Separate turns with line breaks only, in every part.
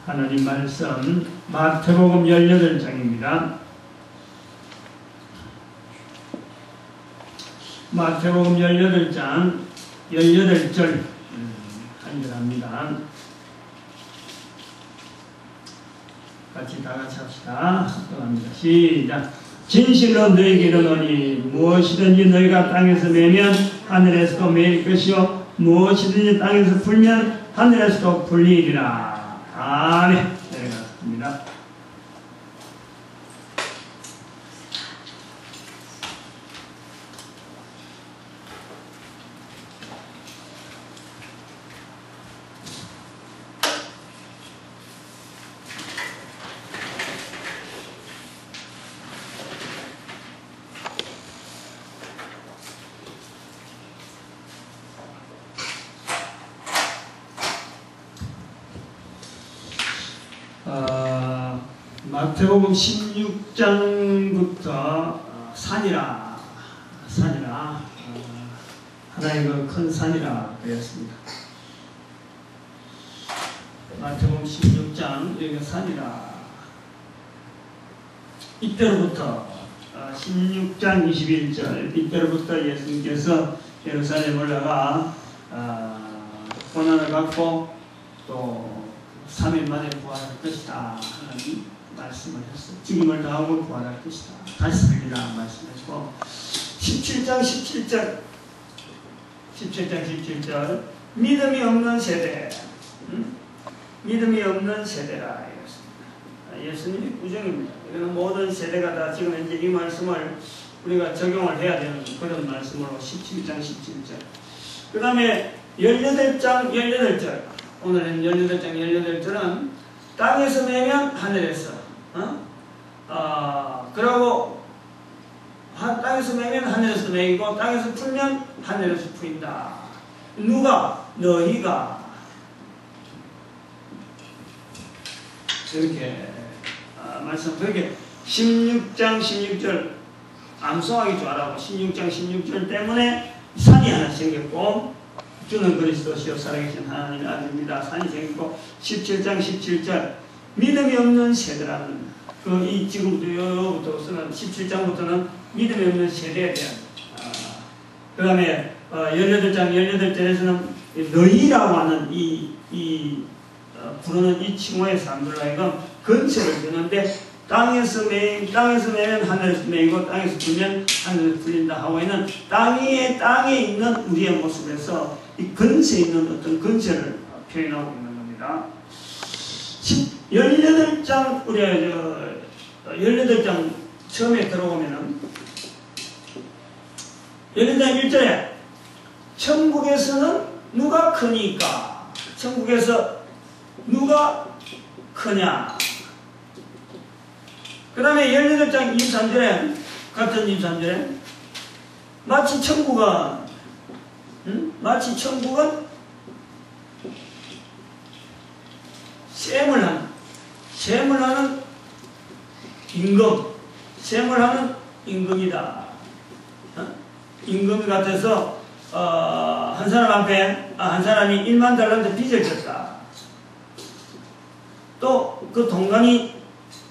하나님 말씀 마태복음 18장입니다. 마태복음 18장 18절 한절합니다. 같이 다같이 합시다. 합니다. 시작. 진실로 너희에게 이르노니 무엇이든지 너희가 땅에서 매면 하늘에서도 매일 것이요 무엇이든지 땅에서 풀면 하늘에서도 풀리리라. 아멘. 내려갔습니다. 마태복음 16장부터 산이라 하나의 그 큰 산이라 그랬습니다. 마태복음 16장 여기가 산이라. 이때로부터 16장 21절 이때로부터 예수님께서 예루살렘 올라가 고난을 받고 또 3일 만에 부활할 것이다 하는 말씀을 했어요. 죽임을 당하고 부활할 것이다. 다시 살리라 말씀하시고 17장 17절 믿음이 없는 세대 믿음이 없는 세대라 이랬습니다. 예수님이 구정입니다. 이거는 모든 세대가 다 지금 현재 이 말씀을 우리가 적용을 해야 되는 그런 말씀으로 17장 17절 그 다음에 18장 18절 오늘은 18장 18절은 땅에서 매면 하늘에서 그러고 땅에서 매면 하늘에서 매이고 땅에서 풀면 하늘에서 풀린다. 누가? 너희가 이렇게 말씀 그렇게 16장 16절 암송하기 좋아라고 16장 16절 때문에 산이 하나 생겼고 주는 그리스도시요 살아계신 하나님의 아들입니다. 산이 생겼고 17장 17절 믿음이 없는 세대라는 이 지금부터 쓰는 17장부터는 믿음이 없는 세대에 대한 그 다음에 18장 18절에서는 너희라고 하는 부르는 이 칭호의 사람들로 하여금 근처를 주는데 땅에서 매면 하늘에서 매이고 땅에서 풀면 하늘에서 풀린다 하고 있는 땅에 있는 우리의 모습에서 이 근처에 있는 어떤 근처를 표현하고 있는 겁니다. 18장 우리가 18장 처음에 들어오면은 18장 1절에 천국에서는 누가 크니까 천국에서 누가 크냐 그 다음에 18장 23절에 같은 23절에 마치 천국은 셈을 하는 임금이다. 임금 같아서 한 사람 앞에 한 사람이 1만 달란트 빚을 졌다. 또 그 동간이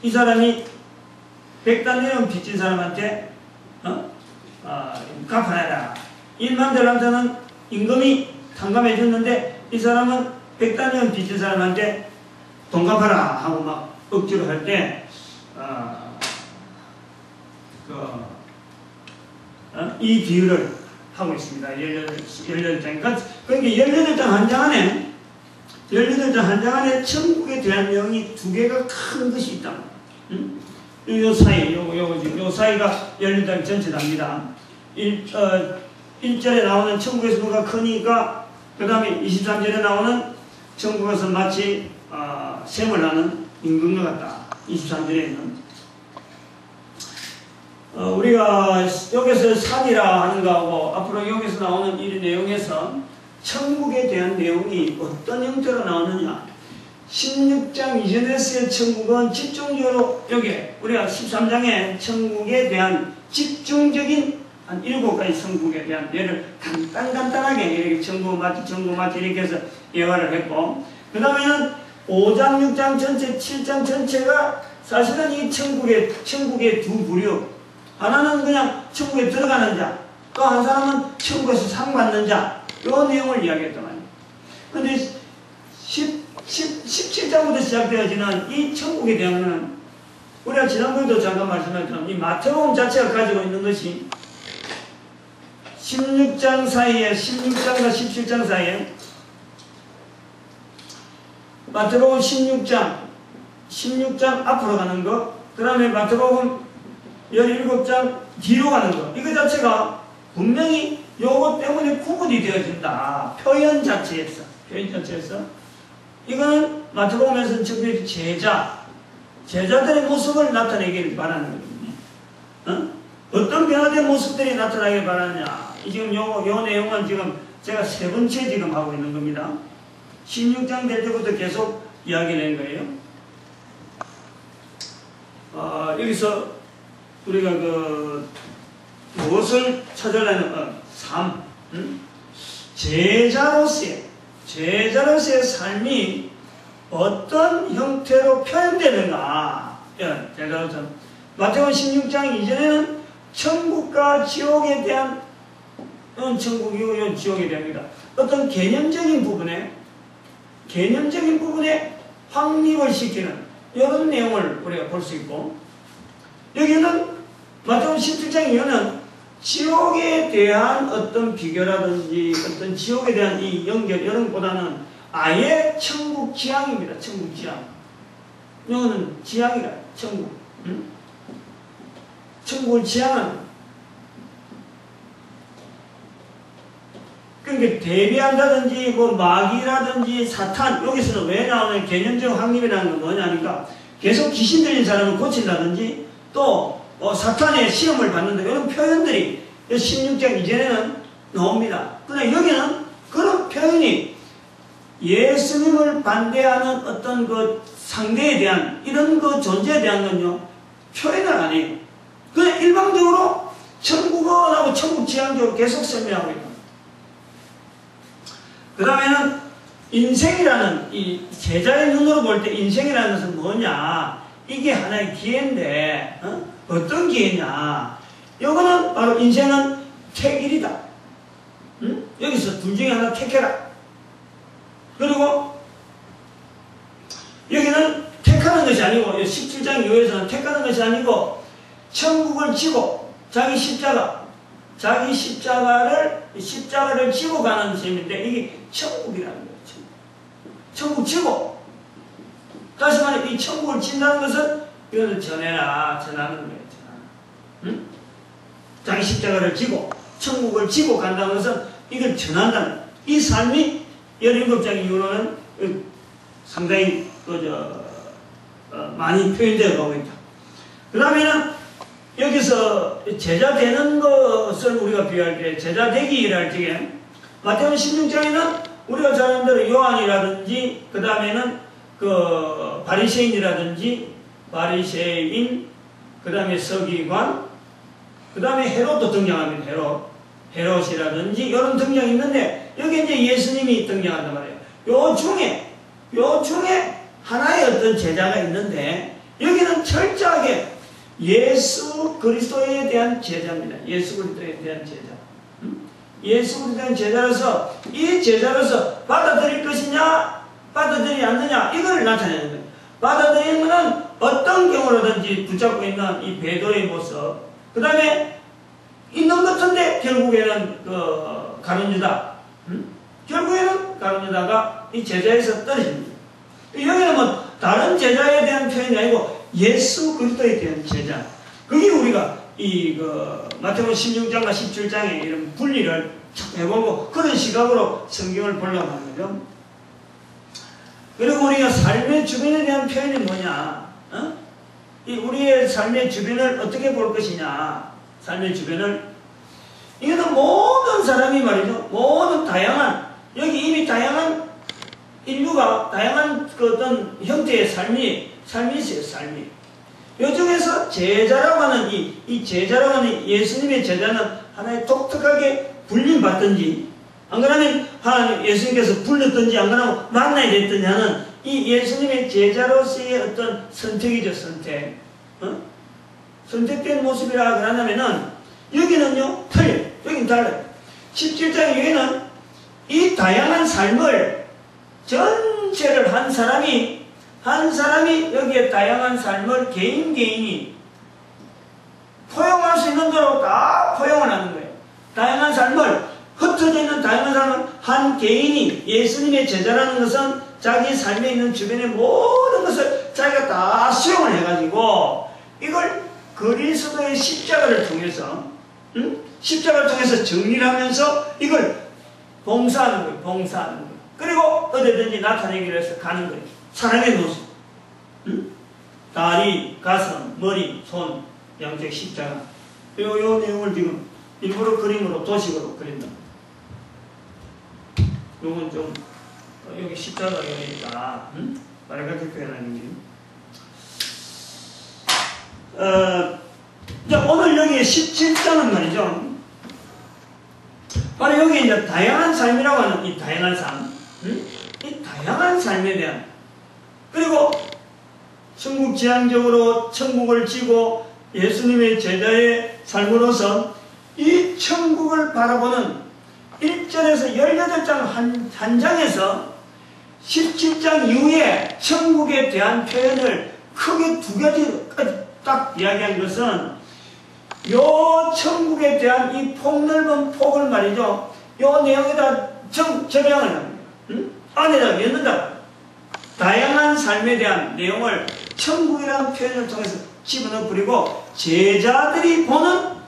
이 사람이 100달러는 빚진 사람한테 갚아내라. 1만 달란트는 임금이 탕감해 줬는데 이 사람은 100달러는 빚진 사람한테 돈 갚아라 하고 막 억지로 할 때 이 비유를 하고 있습니다. 18장. 그러니까 18장 한 장 안에 18장 한 장 안에 천국에 대한 내용이 두 개가 큰 것이 있다. 요 사이가 18장 전체답니다. 1절에 나오는 천국에서 누가 크니까 그 다음에 23절에 나오는 천국에서 마치 셈을 하는 임금과 같다. 23절에 있는 우리가 여기서 산이라 하는 거하고 앞으로 여기서 나오는 이 내용에서 천국에 대한 내용이 어떤 형태로 나오느냐 16장 이전에서의 천국은 집중적으로 여기 우리가 13장에 천국에 대한 집중적인 한 7가지 천국에 대한 예를 간단하게 이렇게 천국 마치 이렇게 해서 예화를 했고 그 다음에는 5장, 6장 전체, 7장 전체가 사실은 이 천국의 두 부류. 하나는 그냥 천국에 들어가는 자, 또 한 사람은 천국에서 상 받는 자. 요 내용을 이야기했단 말이에요. 근데 17장부터 시작되어지는 이 천국에 대한 우리가 지난번에도 잠깐 말씀했던 이 마태복음 자체가 가지고 있는 것이 16장 사이에, 16장과 17장 사이에 마태복음 16장 앞으로 가는 거, 그 다음에 마태복음 17장 뒤로 가는 거, 이거 자체가 분명히 요것 때문에 구분이 되어진다. 표현 자체에서. 이거는 마태복음에서는 적혀진 제자들의 모습을 나타내기를 바라는 겁니다. 어떤 변화된 모습들이 나타나길 바라냐. 지금 요 내용은 지금 제가 세 번째 지금 하고 있는 겁니다. 16장 될 때부터 계속 이야기를 한 거예요. 여기서 우리가 무엇을 찾으려는 삶, 제자로서의 삶이 어떤 형태로 표현되는가. 제자로서 마태복음 16장 이전에는 천국과 지옥에 대한 천국이고 지옥에 대합니다. 어떤 개념적인 부분에 확립을 시키는 이런 내용을 우리가 볼 수 있고, 여기는 마태복음 17장 이후는 지옥에 대한 어떤 비교라든지 어떤 지옥에 대한 이 연결 이런 것보다는 아예 천국 지향입니다. 천국 지향. 이거는 지향이라 천국. 천국을 지향하는. 그러니까 대비한다든지 뭐 마귀라든지 사탄, 여기서는 왜 나오는 개념적 확립이라는 건 뭐냐니까 계속 귀신 들린 사람을 고친다든지 또 사탄의 시험을 받는다, 이런 표현들이 16장 이전에는 나옵니다. 그러나 여기는 그런 표현이 예수님을 반대하는 어떤 그 상대에 대한 이런 그 존재에 대한 건요 표현을 안 해요. 그냥 일방적으로 천국원하고 천국 지향적으로 계속 설명하고 있다. 그 다음에는 인생이라는, 이 제자의 눈으로 볼 때 인생이라는 것은 뭐냐, 이게 하나의 기회인데 어떤 기회냐, 이거는 바로 인생은 택일이다. 여기서 둘 중에 하나 택해라. 그리고 여기는 택하는 것이 아니고 17장 이후에서는 택하는 것이 아니고 천국을 지고 자기 십자가를 지고 가는 셈인데, 이게 천국이라는 거예요. 천국 지고, 다시 말해 이 천국을 진다는 것은 이것을 전하는 거예요. 응? 자기 십자가를 지고 천국을 지고 간다는 것은 이걸 전한다는, 이 삶이 17장 이후로는 상당히 많이 표현되어 가고 있다. 그 다음에는 여기서 제자 되는 것을 우리가 비유할 때, 제자 되기를 할 적에 마태복음 16장에는 우리가 잘 아는 대로 요한이라든지, 그 다음에는 바리새인, 그 다음에 서기관, 그 다음에 헤롯도 등장합니다. 헤롯이라든지 이런 등장이 있는데, 여기 이제 예수님이 등장한단 말이에요. 요 중에 하나의 어떤 제자가 있는데, 여기는 철저하게 예수 그리스도에 대한 제자입니다. 예수 그리스도에 대한 제자. 예수 그리스도에 대한 제자로서, 이 제자로서 받아들일 것이냐, 받아들이지 않느냐, 이걸 나타내는 거예요. 받아들이는 것은 어떤 경우라든지 붙잡고 있는 이 베드로의 모습, 그 다음에 있는 것 같은데 결국에는 가룟 유다, 결국에는 가룟 유다가 이 제자에서 떨어집니다. 여기는 뭐 다른 제자에 대한 표현이 아니고 예수 그리스도에 대한 제자. 그게 우리가 마태복음 16장과 17장의 이런 분리를 해보고 그런 시각으로 성경을 보려고 하는 거죠. 그리고 우리가 삶의 주변에 대한 표현이 뭐냐? 우리의 삶의 주변을 어떻게 볼 것이냐? 삶의 주변을, 이거는 모든 사람이 말이죠. 모든 여기 이미 다양한 인류가 다양한 어떤 형태의 삶이 있어요. 삶이. 요 중에서 제자라고 하는 이 제자라고 하는 예수님의 제자는 하나의 독특하게 불림받든지, 안 그러면 하나님 예수님께서 불렀든지, 안 그러면 만나야 됐든지 하는 이 이 예수님의 제자로서의 어떤 선택이죠, 선택. 선택된 모습이라 그러냐면은, 여기는요, 틀려요. 여긴 달라요. 17장 이후에는 이 다양한 삶을 전체를 한 사람이 여기에 다양한 삶을 개인이 포용할 수 있는 대로 다 포용을 하는 거예요. 다양한 삶을, 흩어져 있는 다양한 삶을 한 개인이, 예수님의 제자라는 것은 자기 삶에 있는 주변의 모든 것을 자기가 다 수용을 해가지고 이걸 그리스도의 십자가를 통해서 십자가를 통해서 정리를 하면서 이걸 봉사하는 거예요. 봉사하는 거예요. 그리고 어디든지 나타내기 위해서 가는 거예요. 사랑의 모습. 다리, 가슴, 머리, 손, 양쪽 십자가. 요 내용을 지금 일부러 그림으로, 도식으로 그린다. 요건 좀 여기 십자가가 여기 있다. 빨갛게 표현하는 게. 오늘 여기 17장은 말이죠. 바로 여기 이제 다양한 삶이라고 하는 이 다양한 삶. 이 다양한 삶에 대한. 그리고 천국지향적으로 천국을 지고 예수님의 제자의 삶으로서 이 천국을 바라보는 1절에서 18장 한 장에서 17장 이후에 천국에 대한 표현을 크게 두 가지까지 딱 이야기한 것은 요 천국에 대한 이 폭넓은 폭을 말이죠. 요 내용에다 적용을 합니다. 안에다 넣는다. 다양한 삶에 대한 내용을 천국이라는 표현을 통해서 집어넣어 버리고 제자들이 보는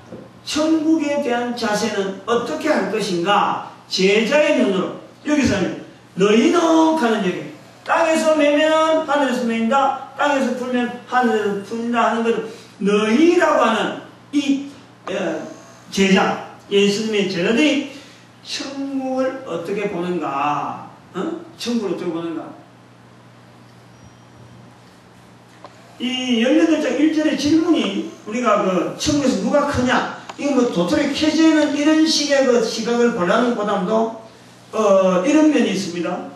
천국에 대한 자세는 어떻게 할 것인가? 제자의 눈으로. 여기서는 너희는 하는 얘기. 땅에서 매면 하늘에서 매인다. 땅에서 풀면 하늘에서 풀린다 하는 것을 너희라고 하는 이 제자, 예수님의 제자들이 천국을 어떻게 보는가? 천국을 어떻게 보는가? 이 18장 1절의 질문이 우리가 그 천국에서 누가 크냐? 이거 뭐 도토리 캐지에는 이런 식의 그 시각을 보려는 보다도 이런 면이 있습니다.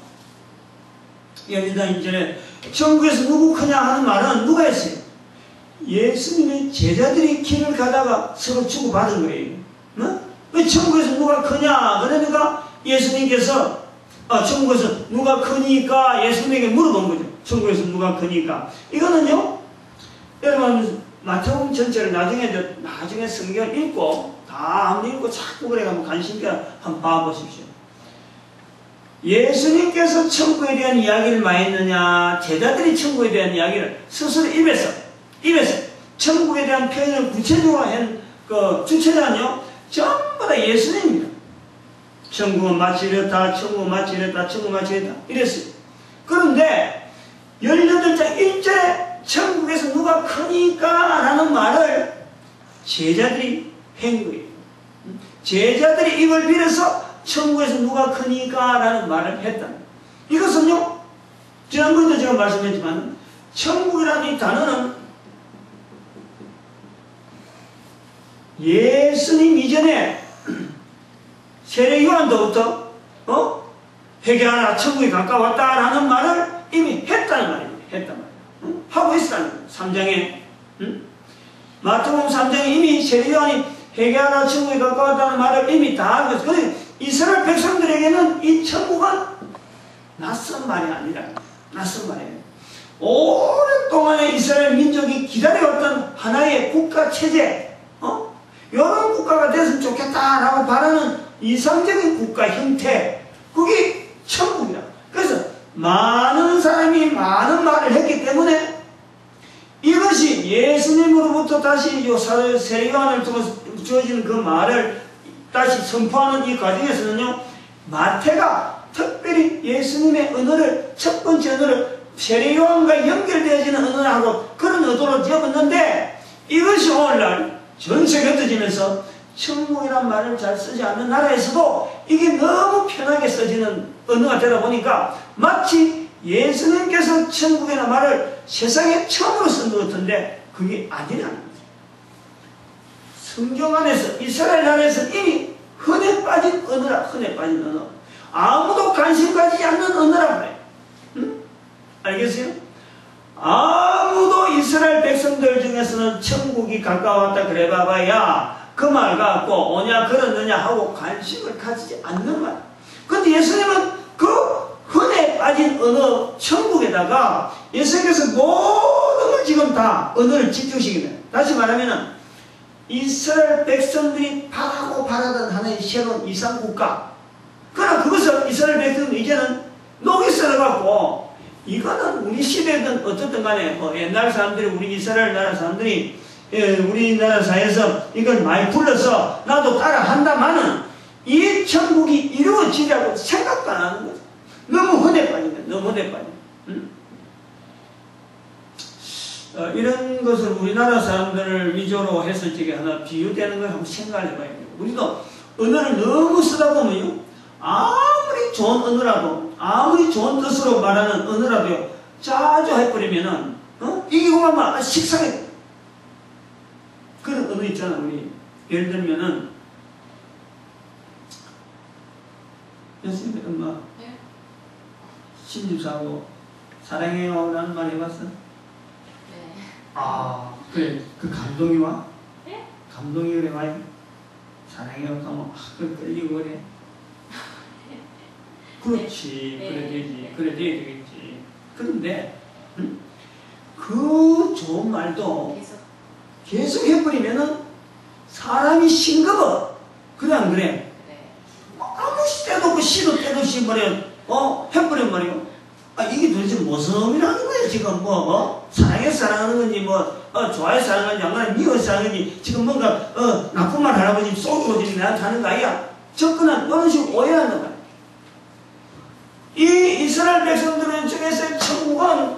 18장 1절에 천국에서 누구 크냐 하는 말은 누가 했어요? 예수님의 제자들이 길을 가다가 서로 주고받은 거예요. 왜 천국에서 누가 크냐? 그러니까 예수님께서 천국에서 누가 크니까 예수님에게 물어본 거죠. 천국에서 누가 크니까. 이거는요, 여러분, 마태복음 전체를 나중에 성경을 읽고, 다 한번 읽고 자꾸 그래 한번 관심 있게 한번 봐보십시오. 예수님께서 천국에 대한 이야기를 많이 했느냐, 제자들이 천국에 대한 이야기를 스스로 입에서 천국에 대한 표현을 구체적으로 한 그 주체자는요, 전부 다 예수님입니다. 천국은 마치 이렇다, 천국은 마치 이랬다, 천국은 마치 이랬다, 이랬어요. 그런데 18장 1절에 천국에서 누가 크니까 라는 말을 제자들이 한 거예요. 제자들이 이걸 빌어서 천국에서 누가 크니까 라는 말을 했다. 이것은요, 지난번에도 제가 말씀했지만 천국이라는 이 단어는 예수님 이전에 세례 요한도부터 회개하라 천국이 가까웠다라는 말을 이미 했다는 말입니다. 했단 말이에요. 하고 있었다는 거예요. 3장에 마태복음 3장에 이미 세례 요한이 회개하라 천국이 가까웠다는 말을 이미 다 하고 있어요. 그런데 이스라엘 백성들에게는 이 천국은 낯선 말이 아니라 낯선 말이에요. 오랫동안에 이스라엘 민족이 기다려왔던 하나의 국가 체제, 이런 국가가 됐으면 좋겠다라고 바라는 이상적인 국가 형태, 그게 천국이다. 그래서 많은 사람이 많은 말을 했기 때문에 이것이 예수님으로부터 다시 세례 요한을 통해서 주어지는 그 말을 다시 선포하는 이 과정에서는요, 마태가 특별히 예수님의 언어를, 첫 번째 언어를 세례 요한과 연결되어지는 언어라고 그런 의도로 지어봤는데, 이것이 오늘날 전 세계에 흩어지면서 천국이란 말을 잘 쓰지 않는 나라에서도 이게 너무 편하게 써지는 언어가 되다 보니까 마치 예수님께서 천국이라는 말을 세상에 처음으로 쓴 것 같은데 그게 아니라는 거죠. 성경 안에서 이스라엘 나라에서 이미 흔해 빠진 언어라. 흔해 빠진 언어. 아무도 관심 가지지 않는 언어라고 그래요. 알겠어요? 아무도 이스라엘 백성들 중에서는 천국이 가까웠다 그래 봐봐야 그 말 갖고 오냐 그러느냐 하고 관심을 가지지 않는 말. 근데 예수님은 그 흔해 빠진 언어 천국에다가 예수님께서 모든 걸 지금 다 언어를 집중시키는, 다시 말하면은 이스라엘 백성들이 바라고 바라던 하나의 새로운 이상국가. 그러나 그것을 이스라엘 백성들은 이제는 녹이 썰어갖고 이거는 우리 시대든 어쨌든 간에 옛날 사람들이, 우리 이스라엘 나라 사람들이 우리나라 사회에서 이걸 많이 불러서 나도 따라 한다마는 이 천국이 이루어지려고 생각도 안 하는 거죠. 너무 흔해 빠지면, 너무 흔해 빠지면. 이런 것을 우리나라 사람들을 위주로 해서 저게 하나 비유되는 걸 한번 생각을 해봐야 돼요. 우리도 언어를 너무 쓰다 보면요, 아무리 좋은 언어라도, 아무리 좋은 뜻으로 말하는 언어라도요, 자주 해버리면은, 이게 그만 식상해. 그런 언어 있잖아, 우리. 예를 들면은, 예수님 엄마, 네? 신집사하고 사랑해요 라는 말 해봤어? 네. 아, 그래. 그 감동이 와? 네? 감동이 그래 와요? 사랑해요 하면 그 끌리고 그래. 그렇지. 네. 그래 되지. 그래 돼야 되겠지. 그런데 그 좋은 말도 계속 해버리면은 사람이 싱거워. 그래 안 그래? 네. 아무 때도 없고 시도 때도 없이 말이야. 해버리면 말이요. 이게 도대체 무슨 의미라는 거야 지금 사랑해서 사랑하는 건지 좋아해서 사랑하는 건지 안그래 미워서 사랑하는 건지 지금 뭔가 나쁜 말 할아버지 속이고 지금 나한테 하는 거 아니야. 접근한 그런 식으로 오해한단 말이야. 이 이스라엘 백성들은 중에서 천국은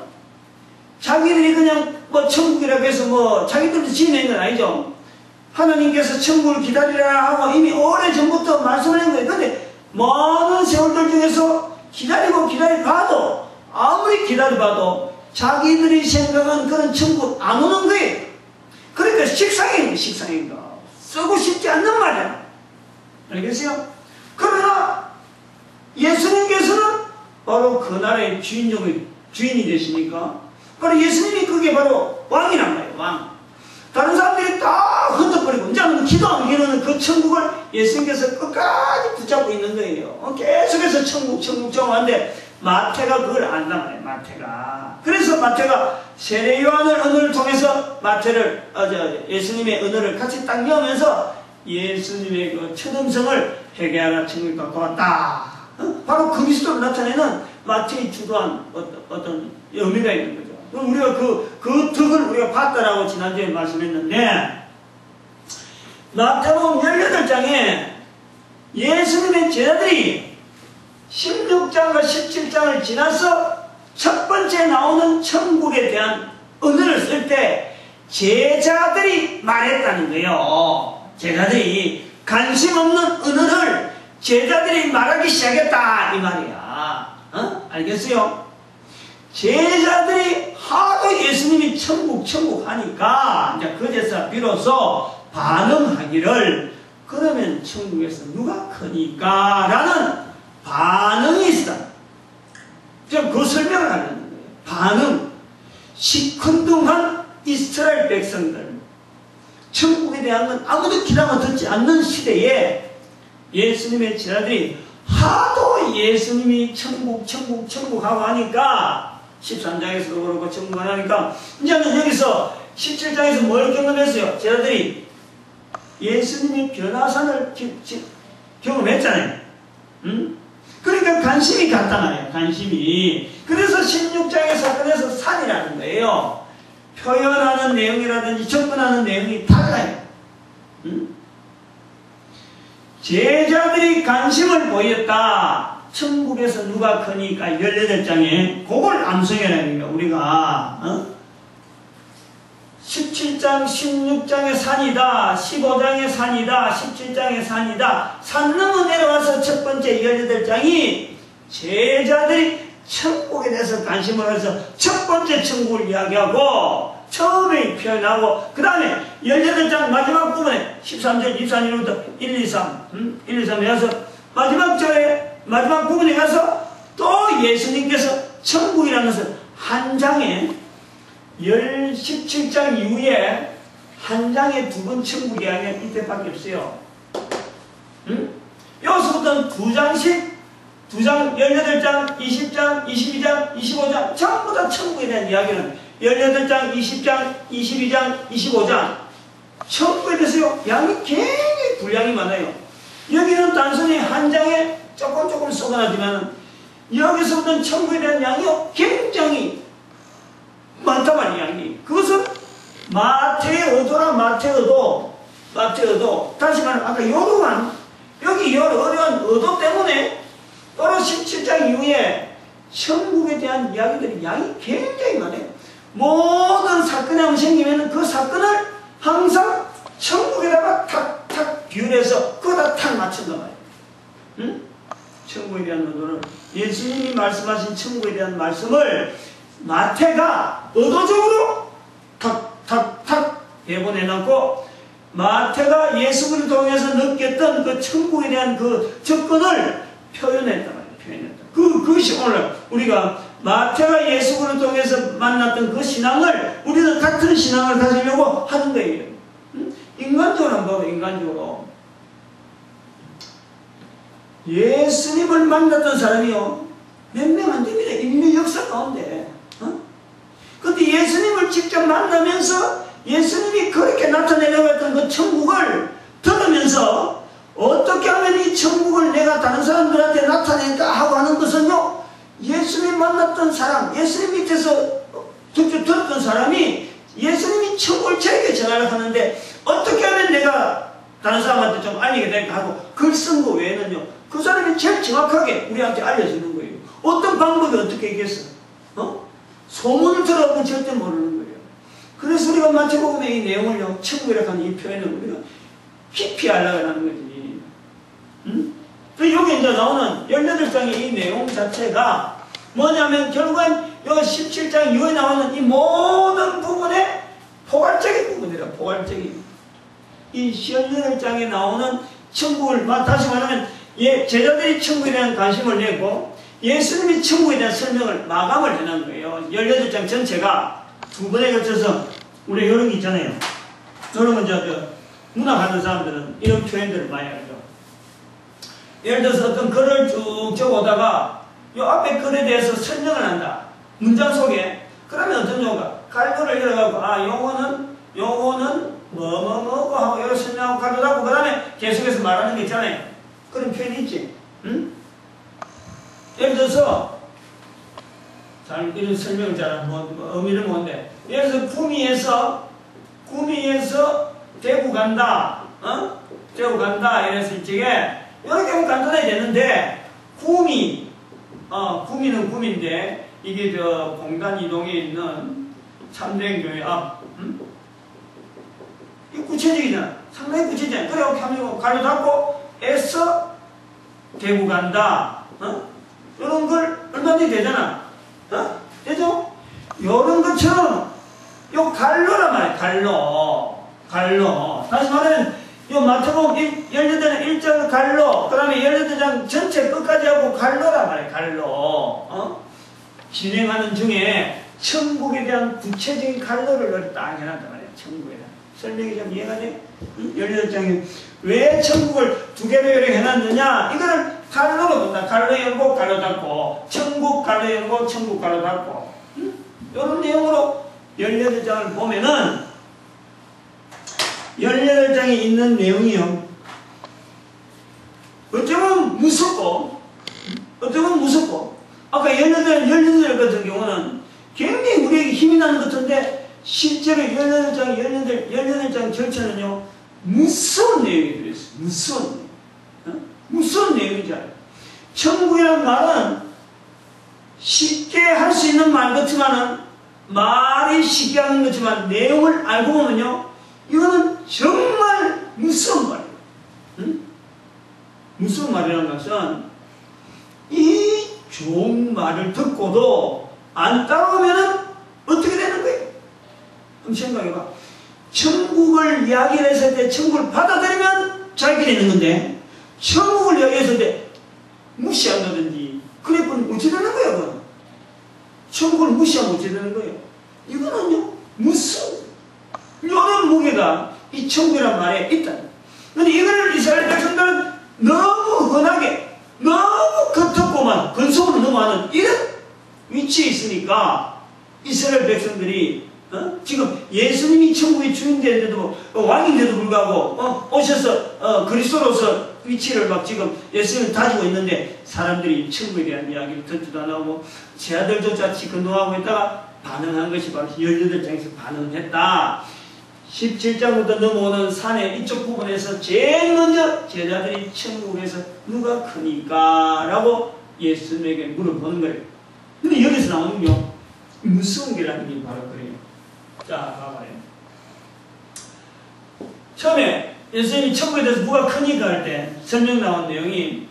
자기들이 그냥 천국이라고 해서 자기들도 지어낸 건 아니죠. 하나님께서 천국을 기다리라 하고 이미 오래전부터 말씀하는 거예요. 근데 많은 세월들 중에서 기다리고 기다려봐도, 아무리 기다려봐도 자기들이 생각한 그런 천국 안 오는 거예요. 그러니까 식상인 거. 쓰고 싶지 않는 말이야. 알겠어요? 그러나 예수님께서는 바로 그 나라의 주인이 되시니까 바로 예수님이 그게 바로 왕이란 말이에요. 왕. 다른 사람들이 다 흩어버리고 이제는 기도하는 이러는 그 천국을 예수님께서 끝까지 붙잡고 있는 거예요. 계속해서 천국 하는데 마태가 그걸 안단 말이에요. 마태가. 그래서 마태가 세례 요한의 언어를 통해서 예수님의 언어를 같이 딱 넣으면서 예수님의 그 첫 음성을 회개하라 천국이 가까웠다. 바로 그리스도를 나타내는 마태의 주도한 어떤 의미가 있는 거죠. 그럼 우리가 그 덕을 우리가 봤다라고 지난주에 말씀했는데, 마태복음 18장에 예수님의 제자들이 16장과 17장을 지나서 첫 번째 나오는 천국에 대한 언어를 쓸 때 제자들이 말했다는 거예요. 제자들이 관심 없는 언어를 제자들이 말하기 시작했다 이 말이야. 알겠어요? 제자들이 하도 예수님이 천국 하니까 이제 그제서 비로소 반응하기를, 그러면 천국에서 누가 크니까 라는 반응이 있어. 지금 그 설명을 하려는 거예요. 반응. 시큰둥한 이스라엘 백성들, 천국에 대한 건 아무도 기다려 듣지 않는 시대에 예수님의 제자들이 하도 예수님이 천국 하고 하니까 13장에서도 그렇고 천국 하니까 이제는 여기서 17장에서 뭘 경험했어요? 제자들이 예수님이 변화산을 경험했잖아요. 그러니까 관심이 갔단 말이에요. 관심이. 그래서 16장에서 그래서 산이라는 거예요. 표현하는 내용이라든지 접근하는 내용이 달라요. 제자들이 관심을 보였다. 천국에서 누가 크니까 18장에 그걸 암송해라는 거예요. 우리가 17장 16장의 산이다, 15장의 산이다, 17장의 산이다. 산 넘어 내려와서 첫 번째 18장이 제자들이 천국에 대해서 관심을 해서 첫 번째 천국을 이야기하고 처음에 표현하고, 그 다음에 18장 마지막 부분에 13절 24절부터 1, 2, 3 해서 마지막 절에 마지막 부분에 가서 또 예수님께서 천국이라는 것을 한 장에 17장 이후에 한 장에 두 번 천국 이야기가 이때밖에 없어요. 응? 여기서부터는 두 장씩, 두 장, 18장, 20장, 22장, 25장, 전부 다 천국에 대한 이야기는 18장, 20장, 22장, 25장, 천국에 대해서 양이 굉장히 분량이 많아요. 여기는 단순히 한 장에 조금 쏟아나지만, 여기서부터는 천국에 대한 양이 굉장히 많단 말이에요, 양이. 그것은 마태의 의도라, 마태의 의도. 다시 말하면, 아까 요르한, 여기 어려운 의도 때문에, 또는 17장 이후에 천국에 대한 이야기들이 양이 굉장히 많아요. 모든 사건이 한번 생기면 그 사건을 항상 천국에다가 탁탁 비율해서 그거다 탁 맞춘단 말이에요. 응? 천국에 대한 의도를, 예수님이 말씀하신 천국에 대한 말씀을 마태가 의도적으로 탁탁탁 배분해놓고, 마태가 예수를 통해서 느꼈던 그 천국에 대한 그 접근을 표현했단 말이에요. 표현했다. 그것이 오늘 우리가 마태가 예수를 통해서 만났던 그 신앙을 우리는 같은 신앙을 가지려고 하는 거예요. 응? 인간적으로 한번 봐봐. 인간적으로 예수님을 만났던 사람이요 몇 명 안 됩니다. 인류 역사 가운데. 그런데 예수님을 직접 만나면서 예수님이 그렇게 나타내려고 했던 그 천국을 들으면서 어떻게 하면 이 천국을 내가 다른 사람들한테 나타낼까 하고 하는 것은요, 예수님 만났던 사람, 예수님 밑에서 직접 들었던 사람이 예수님이 천국을 저에게 전하려고 하는데 어떻게 하면 내가 다른 사람한테 좀 알리게 될까 하고 글 쓴 거 외에는요, 그 사람이 제일 정확하게 우리한테 알려주는 거예요. 어떤 방법이 어떻게 있겠어? 소문을 들어보면 절대 모르는 거예요. 그래서 우리가 마태복음의 이 내용을요, 천국이라고 하는 이 표현을 우리가 깊이 알아가는 거지. 응? 여기 이제 나오는 18장의 이 내용 자체가 뭐냐면 결국은 이 17장 이후에 나오는 이 모든 부분의 포괄적인 부분이라, 포괄적인. 이 18장에 나오는 천국을, 다시 말하면, 제자들이 천국에 대한 관심을 내고 예수님이 천국에 대한 설명을 마감을 해놓은 거예요. 18장 전체가 두 번에 걸쳐서, 우리 이런 게 있잖아요. 여러분, 문학하는 사람들은 이런 표현들을 많이 알죠. 예를 들어서 어떤 글을 쭉 적어오다가 이 앞에 글에 대해서 설명을 한다. 문장 속에. 그러면 어떤 경우가 갈고를 열어가지고 요거는 뭐고 하고 이렇게 설명하고 가져가고 그 다음에 계속해서 말하는 게 있잖아요. 그런 표현이 있지. 응? 예를 들어서 이런 설명을 잘하는 의미는 뭔데? 예를 들어서 구미에서 대구 간다. 대구 간다. 이랬을 적에 이렇게 하면 간단해졌는데, 구미는 구미인데, 이게 공단 이동에 있는 참된 교회 앞, 이 구체적이잖아. 상당히 구체적이잖아. 그래, 이렇게 하면 가로 닫고, 에서 대구 간다. 이런 걸 얼마든지 되잖아. 되죠? 이런 것처럼, 요 갈로란 말이야, 갈로. 다시 말하면, 요 마태복음 18장 1절 갈로, 그 다음에 18장 전체 끝까지 하고 갈로란 말이에요, 갈로. 진행하는 중에 천국에 대한 구체적인 갈로를 딱 해놨단 말이에요, 천국에 대한. 설명이 좀 이해가 돼? 18장에 왜 천국을 두 개로 이렇게 해놨느냐? 이거를 갈로로 본다. 갈로 열고 갈로 닫고, 천국 갈로 열고 천국 갈로 닫고. 이런 내용으로 18장을 보면은 18장에 있는 내용이요, 어쩌면 무섭고 아까 18절 같은 경우는 굉장히 우리에게 힘이 나는 것 같은데 실제로 18장 절차는요 무서운 내용이 들어있어요. 무서운 내용이지 않아요. 천국이라는 말은 쉽게 할 수 있는 말 같지만은, 말이 쉽게 하는 거지만 내용을 알고 보면요, 이거는 정말 무서운 말이에요. 응? 무서운 말이라는 것은 이 좋은 말을 듣고도 안 따라오면 어떻게 되는 거예요? 한번 생각해봐. 천국을 이야기를 했을 때 천국을 받아들이면 자기들이 있는 건데, 천국을 이야기했을 때 무시한다든지 그래 보면 어찌 되는 거예요? 그건? 천국을 무시하면 어찌 되는 거예요? 이거는요, 무슨 요런 무게가 이 천국이란 말에 있다. 근데 이걸 이스라엘 백성들은 너무 흔하게, 너무 겉없고만 근속으로 넘어가는 이런 위치에 있으니까 이스라엘 백성들이 지금 예수님이 천국의 주인인데도 왕인데도 불구하고 오셔서 그리스도로서 위치를 막 지금 예수님을 다지고 있는데 사람들이 천국에 대한 이야기를 듣지도 안 하고 제 아들조차 근동하고 있다가 반응한 것이 바로 18장에서 반응했다. 17장부터 넘어오는 산의 이쪽 부분에서 제일 먼저 제자들이 천국에서 누가 크니까 라고 예수님에게 물어보는 거예요. 근데 여기서 나오는요, 무서운 게라는 게 바로 그래요. 자, 봐봐요. 처음에 예수님이 천국에 대해서 누가 크니까 할 때 설명 나온 내용이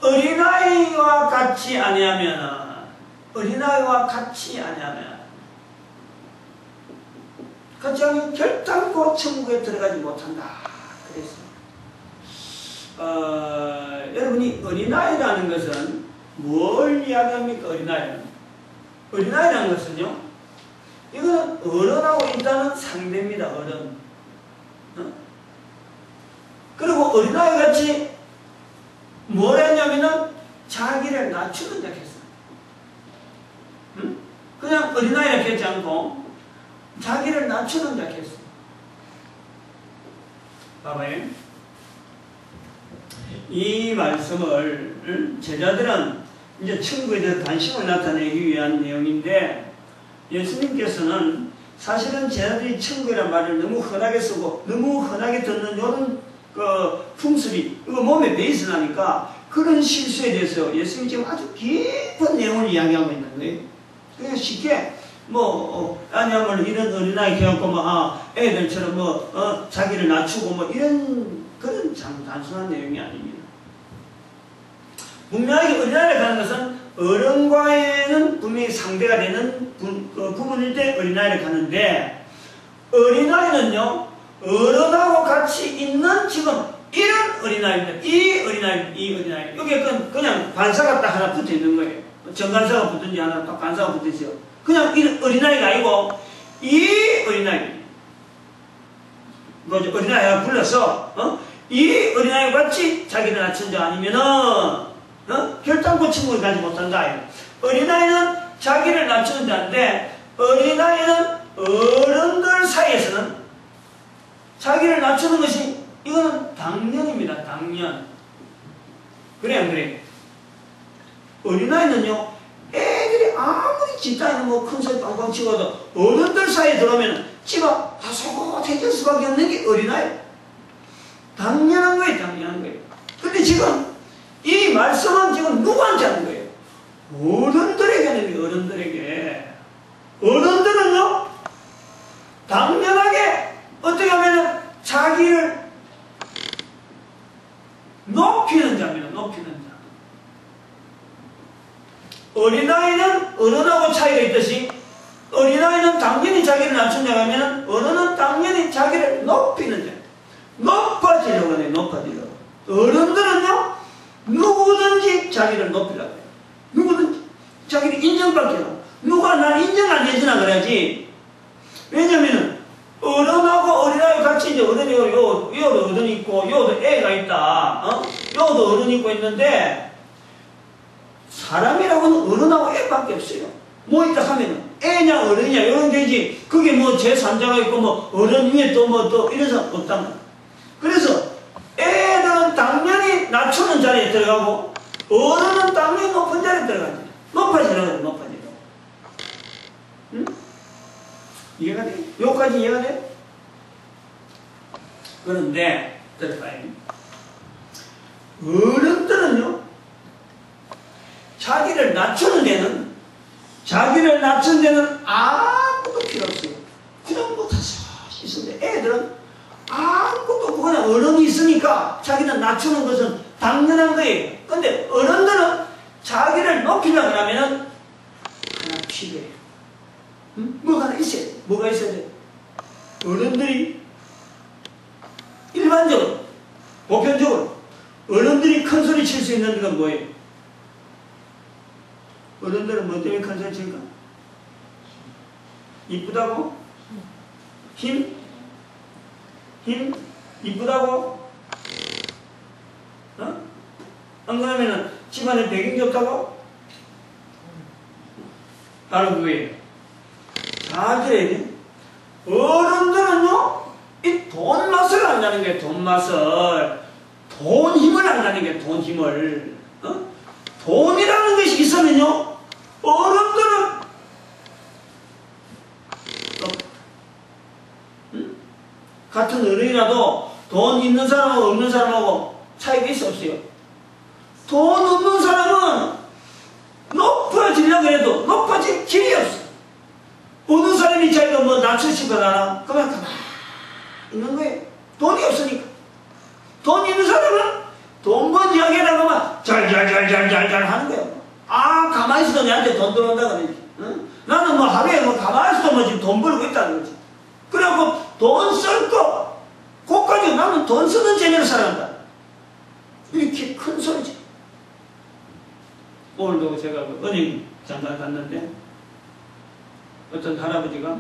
어린아이와 같이 아니하면 같이 하면 결단코 천국에 들어가지 못한다. 그래서 여러분이 어린아이라는 것은 뭘 이야기합니까? 어린아이라는 것은요, 이거는 어른하고 일단은 상대입니다. 어른. 그리고 어린아이 같이 뭘 했냐면은 자기를 낮추는 자 했어요. 그냥 어린아이라 했지 않고 자기를 낮추는 자 했어요. 봐봐요. 이 말씀을 제자들은 이제 천국에 대해서 관심을 나타내기 위한 내용인데, 예수님께서는 사실은 제자들이 천국이라는 말을 너무 흔하게 쓰고 너무 흔하게 듣는 이런 풍습이 이거 몸에 베이스 나니까 그런 실수에 대해서 예수님이 지금 아주 깊은 내용을 이야기하고 있는 거예요. 그냥 쉽게 아니면 이런 어린아이 겪고 애들처럼 자기를 낮추고 이런 그런 참 단순한 내용이 아닙니다. 분명하게 어린아이를 가는 것은 어른과에는 분명히 상대가 되는 부분일 때 어린아이를 가는데, 어린아이는요, 어른하고 같이 있는 지금 이런 어린아이입니다. 이 어린아이. 여기에 그냥 관사가 딱 하나 붙어 있는 거예요. 정관사가 붙든지 하나 딱 관사가 붙어 있어요. 그냥 이 어린아이가 아니고, 이 어린아이. 어린아이가 불러서, 이 어린아이와 같이 자기를 낮춘 자 아니면은, 결단코 천국을 가지 못한다. 어린아이는 자기를 낮추는 자인데, 어린아이는 어른들 사이에서는 자기를 낮추는 것이 이거는 당연입니다. 당연. 그래 안 그래? 어린아이는요, 애들이 아무리 집단에 큰 소리 빵빵 치고도 어른들 사이에 들어오면 집안 다소곳해질 수밖에 없는 게 어린아이. 당연한 거예요. 당연한 거예요. 근데 지금 이 말씀은 지금 누구한테 하는 거예요? 어른들에게 하는 거예요. 어른들에게. 어른들은요, 당연하게 어떻게 하면 자기를 높이는 자입니다. 높이는 자. 어린아이는 어른하고 차이가 있듯이 어린아이는 당연히 자기를 낮춘 자가 하면 어른은 당연히 자기를 높이는 자. 높아지려고 하네. 높아지려고. 어른들은요, 누구든지 자기를 높이려고 해요. 누구든지 자기를 인정받기라고. 누가 날 인정 안 해주나 그래야지. 왜냐면은 어른하고 어린아이 같이 이제 어른이 요도 어른이 있고 요도 애가 있다. 요도 어른이 있고 있는데, 사람이라고는 어른하고 애밖에 없어요. 뭐 있다 하면은 애냐 어른이냐 이런 게지. 그게 제3자가 있고 어른 위에 또 이런 사람 없단. 그래서 애들은 당연히 낮추는 자리에 들어가고 어른은 당연히 높은 자리에 들어가지. 높아지라고. 높아지라고. 응? 이해가 돼? 여기까지 이해가 돼? 그런데 들어봐요. 어른들은요, 자기를 낮추는 데는 아무것도 필요 없어요. 그냥 다 있는데, 애들은 아무것도 없고 그냥 어른이 있으니까 자기는 낮추는 것은 당연한 거예요. 근데 어른들은 자기를 높이려고 하면은 하나 필요해요. 뭐가 하나 있어야 돼. 뭐가 있어야 돼? 어른들이 일반적으로, 보편적으로 어른들이 큰 소리 칠 수 있는 건 뭐예요? 어른들은 뭐 때문에 큰소리 칠까? 이쁘다고? 힘? 힘? 이쁘다고? 어? 안 그러면은 집안에 배경이 없다고? 바로 그거예요. 잘 들어야 돼. 어른들은요, 이 돈 맛을 안다는 게 돈 맛을. 돈 힘을 안다는 게 돈 힘을. 어? 돈이라는 것이 있으면요, 어른들은 같은 어른이라도 돈 있는 사람하고 없는 사람하고 차이가 있어 없어요? 돈 없는 사람은 높아지려고 해도 높아질 길이 없어. 어느 사람이 자기가 뭐 낯을 씹어놔라? 그러면 가만히 있는 거예요. 돈이 없으니까. 돈 있는 사람은 돈 번 이야기라고 하면 잘 하는 거예요. 아, 가만히 있어도 내한테 돈 들어온다 그러지. 응? 나는 뭐 하루에 뭐 가만히 있어도 뭐 지금 돈 벌고 있다는 거지. 그래갖고 돈 쓸 거, 그까지 나는 돈 쓰는 재미로 살아간다. 이렇게 큰 소리지. 오늘도 제가 그 은행 잠깐 갔는데 어떤 할아버지가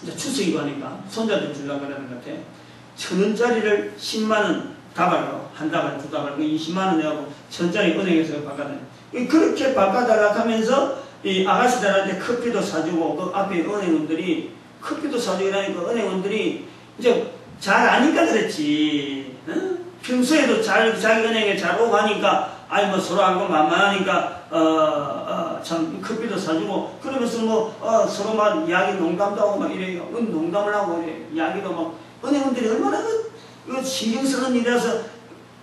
이제 추석이고 하니까 손자들 주려고 그러는 것 같아. 1,000원짜리를 10만원 다발로, 한 다발, 두 다발, 20만원 내고 1,000원짜리 은행에서 바꿔달라. 그렇게 바꿔달라 하면서 이 아가씨들한테 커피도 사주고, 그 앞에 은행원들이 커피도 사주고 이러니까 은행원들이 이제 잘 아니까 그랬지. 응? 평소에도 자기 은행에 잘 오고 하니까, 아이 뭐 서로 하고 만만하니까, 참 커피도 사주고, 그러면서 뭐, 서로 막 이야기 농담도 하고 막 이래요. 농담을 하고 이래. 이야기도 막, 은행원들이 얼마나 신경 쓰는 일이라서,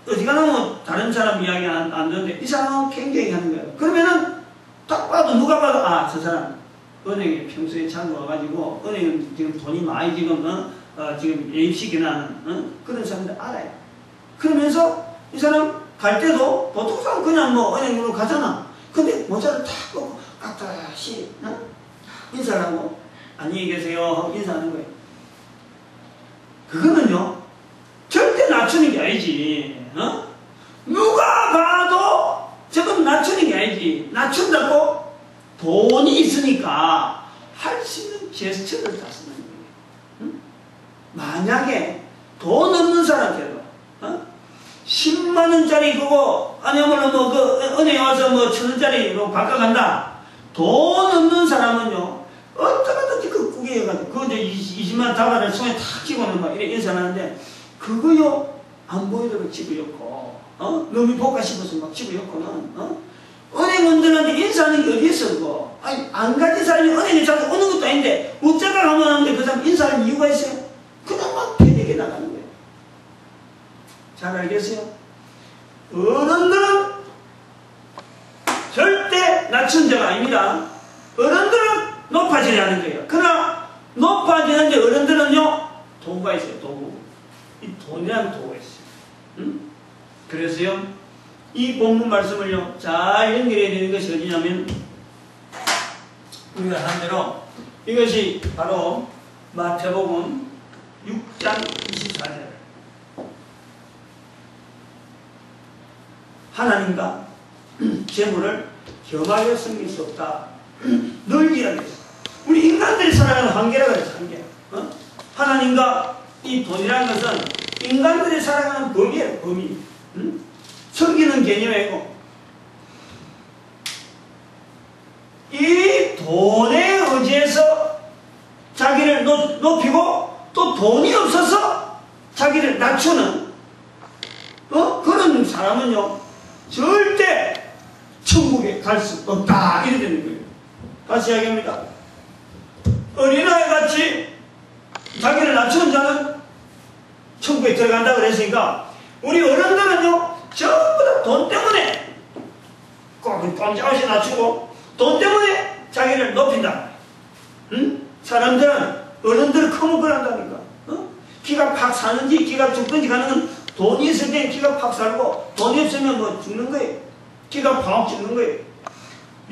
어디가나 뭐 다른 사람 이야기 안 듣는데, 이 사람은 굉장히 하는 거예요. 그러면은, 딱 봐도 누가 봐도, 아, 저 사람, 은행에 평소에 자주 와가지고, 은행은 지금 돈이 많이 지금, 지금 예입시키는, 그런 사람들 알아요. 그러면서, 이 사람 갈 때도, 보통 사람 그냥 뭐 은행으로 가잖아. 근데 모자를 탁 꺾고, 다시, 인사를 하고, 안녕히 계세요 하고 인사하는 거예요. 그거는요, 절대 낮추는 게 아니지. 누가 봐도 저건 낮추는 게 아니지. 낮춘다고 돈이 있으니까 할 수 있는 제스처를 다 쓰는 거예요. 만약에 돈 없는 사람께도 10만원짜리 그거 아니면 뭐 그 은행에 와서 뭐 1,000원짜리로 바꿔간다. 돈 없는 사람은요, 어떻게든지 그 구겨가지고 그거 이제 20만 다발을 손에 탁 쥐고는 막 이래 인사하는데, 그거요 안 보이도록 집어였고, 너무 볼까 싶어서 막 집어였고는, 은행원들한테 인사하는 게 어디 있어 그거? 아니 안 가진 사람이 은행에 자주 오는 것도 아닌데 웃자가 가면 하는데 그 사람 인사할 이유가 있어요? 그냥 막 패대게 나가는 거예요. 잘 알겠어요? 어른들은 절대 낮춘 자가 아닙니다. 어른들은 높아지려 하는 거예요. 그러나 높아지는데 어른들은요, 도구가 있어요. 도구. 이 돈이라는 도구가 있어요. 응? 그래서요, 이 본문 말씀을요 잘 연결해야 되는 것이 어디냐면, 우리가 한 대로 이것이 바로 마태복음 6장 24절. 하나님과 재물을 겸하여 섬길 수 없다. 널기라고 했어. 우리 인간들이 살아가는 한계라고 했어. 한계. 하나님과 이 돈이라는 것은 인간들이 살아가는 범위예요. 범위. 섬기는 개념이고, 이 돈에 의지해서 자기를 높이고 또 돈이 없어서 자기를 낮추는 그런 사람은요 절대 천국에 갈 수 없다. 이래 되는 거예요. 다시 이야기합니다. 어린아이 같이 자기를 낮추는 자는 천국에 들어간다 그랬으니까, 우리 어른들은요 전부 다 돈 때문에 꼭 꼼짝없이 낮추고 돈 때문에 자기를 높인다. 응? 사람들은 어른들을 커먹으란다니까. 기가 팍 사는지 기가 죽든지 가는 건, 돈이 있을 땐 기가 팍 살고 돈이 없으면 뭐 죽는 거예요. 기가 팍 죽는 거예요.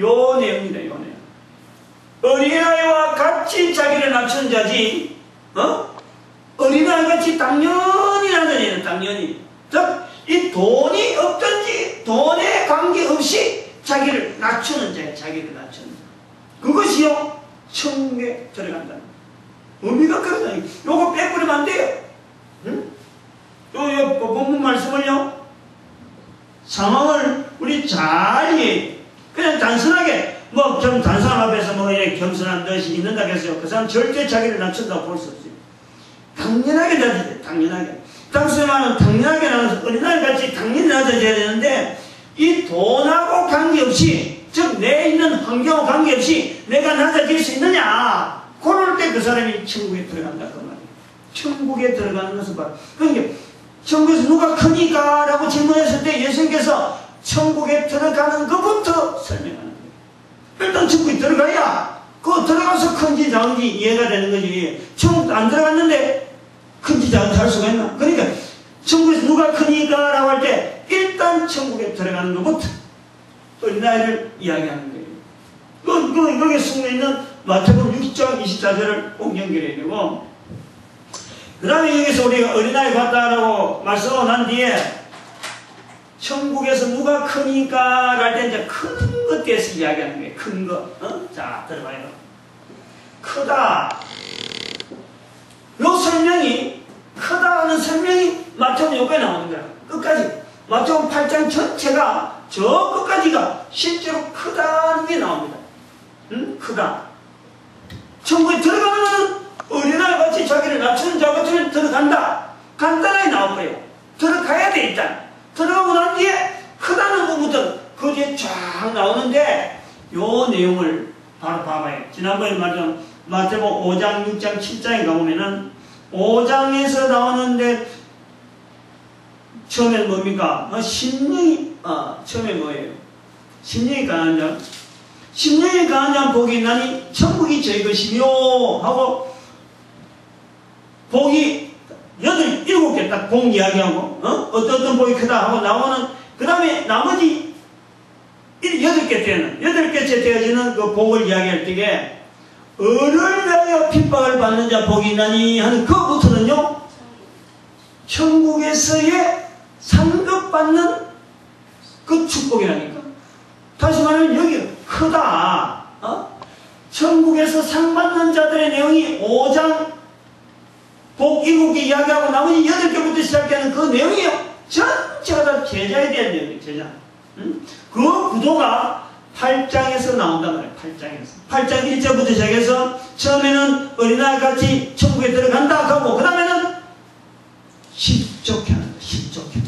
요 내용이다. 요 내용. 어린아이와 같이 자기를 낮춘 자지, 어린아이 같이 당연히 나다니는 당연히. 즉, 이 돈이 없든지 돈에 관계없이 자기를 낮추는 자예요. 자기를 낮추는 자. 그것이요 천국에 들어간다. 의미가 그러잖아요. 요거 빼버리면 안 돼요. 응? 요 본문 말씀을요 상황을 우리 잘 이해해요. 그냥 단순하게 뭐 단순한 앞에서 뭐 이렇게 겸손한 듯이 있는다고 해서요 그 사람 절대 자기를 낮춘다고 볼 수 없어요. 당연하게 낮아야 돼요. 당연하게. 당신의 말은 당연하게 나눠서 어린아이같이 당연히 낮아져야 되는데 이 돈하고 관계없이 즉 내 있는 환경하고 관계없이 내가 낮아질 수 있느냐 그럴 때 그 사람이 천국에 들어간다 그 말이에요. 천국에 들어가는 것은 바로 그러니까 천국에서 누가 크니까 라고 질문했을 때 예수님께서 천국에 들어가는 것부터 설명하는 거예요. 일단 천국에 들어가야 그 들어가서 큰지 작은지 이해가 되는 거지. 천국 안 들어갔는데 큰지 작은지 할 수가 있나? 그러니까 천국에서 누가 크니까 라고 할 때 일단 천국에 들어가는 것부터 어린아이를 이야기하는 거예요. 여기 숨어있는 마태복음 6장 24절을 꼭 연결해야 되고 그 다음에 여기서 우리가 어린아이 봤다라고 말씀하고 난 뒤에 천국에서 누가 크니까 할 때 이제 큰 것 대해서 이야기하는 거예요. 큰 거. 자, 들어봐요. 크다. 요 설명이 크다는 설명이 마태복음 여기에 나오는 거야. 끝까지. 마태복음 8장 전체가 저 끝까지가 실제로 크다는 게 나옵니다. 크다. 천국에 들어가는 것은 어린아이 같이 자기를 낮추는 자 같으면 들어간다. 간단하게 나와버려요. 들어가야 돼 일단. 들어가고 난 뒤에 크다는 부분부터 그 뒤에 쫙 나오는데 요 내용을 바로 봐봐요. 지난번에 말했던 마태복음 5장, 6장, 7장에 가보면은 5장에서 나오는데 처음엔 뭡니까? 심령이 처음에 뭐예요? 심령이 강한 자. 심령이 강한 자 복이 있나니 천국이 저희 것이며 하고 복이 7개 딱 복 이야기하고 어떤 복이 크다 하고 나오는 그 다음에 나머지 8개 되는 8개째 되어지는 그 복을 이야기할 때에 을을 위하여 핍박을 받는 자 복이 있나니 하는 그부터는요 천국에서의 상급받는 그 축복이라니까. 다시 말하면 여기 크다. 천국에서 상 받는 자들의 내용이 5장 복 7개 이야기하고 나머지 8개부터 시작되는 그 내용이요. 전체가 다 제자에 대한 내용이에요. 제자. 그 구도가 8장에서 나온단 말이에요. 8장에서. 8장 1절부터 시작해서 처음에는 어린아이 같이 천국에 들어간다 하고 그 다음에는 십족해 하는 거예요. 십족해.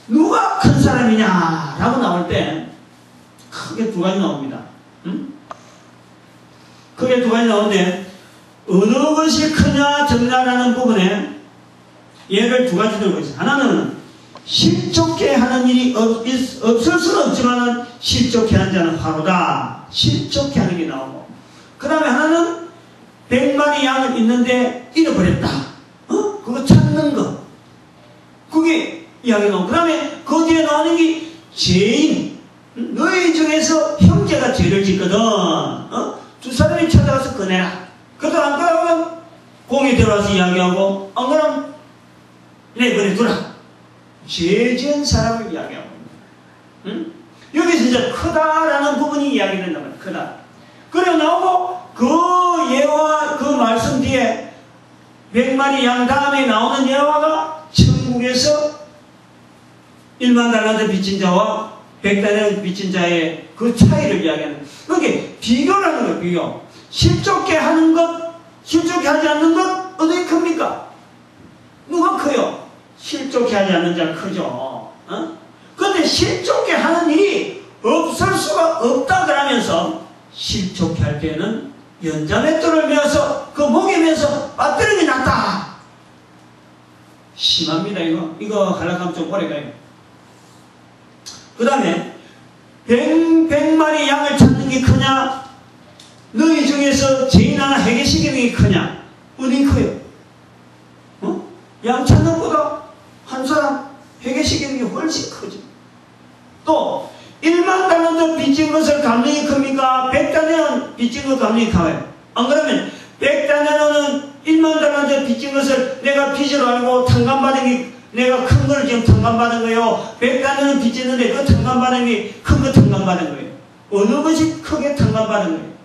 누가 큰 사람이냐 라고 나올 때 크게 두 가지 나옵니다. 크게 두 가지 나오는데 어느 것이 크냐 적냐라는 부분에 예를 두 가지 들고 있어요. 하나는 실족해 하는 일이 없을 수는 없지만 실족해 하는 자는 화로다. 실족해 하는 게 나오고 그 다음에 하나는 100마리 양을 있는데 잃어버렸다. 그거 찾는 거 그게 이야기 나오고 그 다음에 그 뒤에 나오는 게 죄인 너희 중에서 형제가 죄를 짓거든 두 사람이 찾아가서 꺼내라. 그래도 안 그러면 공에 들어와서 이야기하고 안 그러면 내버려두라. 죄 지은 사람을 이야기하고 여기서 이제 크다라는 부분이 이야기된단 말이에요. 크다. 그래 나오고 그 예화 그 말씀 뒤에 100마리 양 다음에 나오는 예화가 천국에서 1만 달란트 빚진 자와 100달란트 빚진 자의 그 차이를 이야기하는 그게 비교를 하는 거예요. 비교. 실족해 하는 것 실족해 하지 않는 것 어떻게 큽니까? 누가 커요? 실족해 하지 않는 자가 크죠. 그런데 실족해 하는 일이 없을 수가 없다 그러면서 실족해 할 때는 연자맷돌을 메어서 그 목에 메어서 빠뜨리는 게 낫다. 심합니다. 이거 하려면 좀 오래 가요. 그 다음에 100마리 양을 찾는 게 크냐 너희 중에서 죄인 하나 해결시키는 게 크냐 어디 커요? 양 찾는 것보다 한 사람 해결시키는 게 훨씬 크죠. 또 1만 달란트 빚진 것을 갚는 게 큽니까? 100달란트 빚진 것 갚는 게 커요. 안 그러면 100달란트는 1만 달란트 빚진 것을 내가 빚으로 알고 탕감받은 게 내가 큰 걸 지금 탕감받은 거예요. 100단위는 빚졌는데 그 탕감받은 게 큰 거 탕감받은 거예요. 어느 것이 크게 탕감받은 거예요?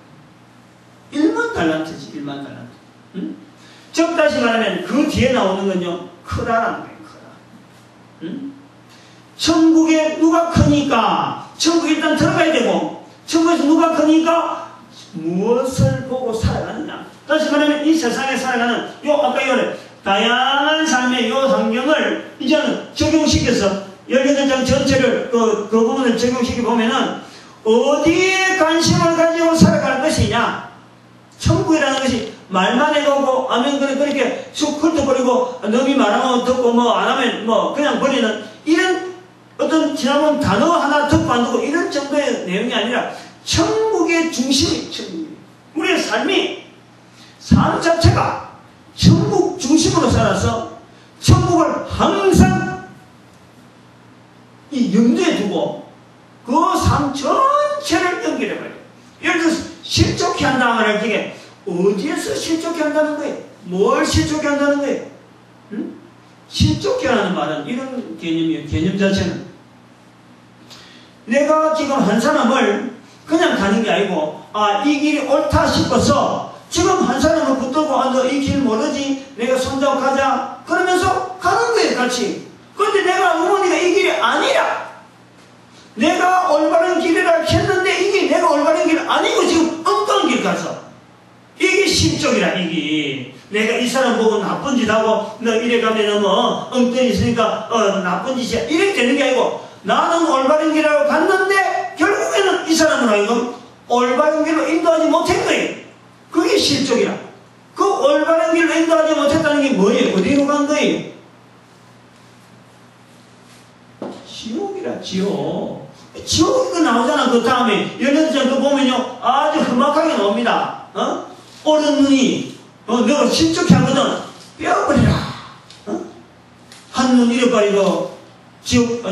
1만 달란트지, 1만 달란트. 응? 즉 다시 말하면 그 뒤에 나오는 건요, 크다라는 거예요, 크다. 응? 천국에 누가 크니까, 천국에 일단 들어가야 되고, 천국에서 누가 크니까 무엇을 보고 살아가느냐. 다시 말하면 이 세상에 살아가는 아까 이거를 다양한 삶의 요 환경을 이제는 적용시켜서 18장 전체를 그 부분을 적용시켜 보면은 어디에 관심을 가지고 살아갈 것이냐. 천국이라는 것이 말만 해보고 하면 그렇게 쑥 훑어버리고 너미 말하면 듣고 뭐 안 하면 뭐 그냥 버리는 이런 어떤 지나면 단어 하나 듣고 안 듣고 이런 정도의 내용이 아니라 천국의 중심이 천국이에요. 우리의 삶 자체가 천국 중심으로 살아서 천국을 항상 이 염두에 두고 그 삶 전체를 연결해버려요. 예를 들어서 실족해 한다는 말을 되게 어디에서 실족해 한다는 거예요? 뭘 실족해 한다는 거예요? 응? 실족해 하는 말은 이런 개념이에요. 개념 자체는 내가 지금 한 사람을 그냥 가는 게 아니고 이 길이 옳다 싶어서 지금 한 사람을 붙들고 너 이 길 모르지? 내가 손잡고 가자. 그러면서 가는 거예요, 같이. 그런데 내가 어머니가 이 길이 아니라 내가 올바른 길이라 했는데 이게 내가 올바른 길 아니고 지금 엉뚱한 길 가서 이게 실족이라. 이게 내가 이 사람 보고 나쁜 짓 하고 너 이래 가면은 뭐 엉뚱이 있으니까 나쁜 짓이야 이렇게 되는 게 아니고 나는 올바른 길이라고 갔는데 결국에는 이 사람은 아니고 올바른 길로 인도하지 못한 거예요. 그게 실족이라. 그 올바른 길로 인도하지 못했다는 게 뭐예요? 어디로 간 거예요? 지옥이라. 지옥이 나오잖아. 그 다음에 18장 그 보면요 아주 험악하게 나옵니다. 옳은 눈이 너가 실족해 하거든 빼어버리라. 한눈 잃어버리고 지옥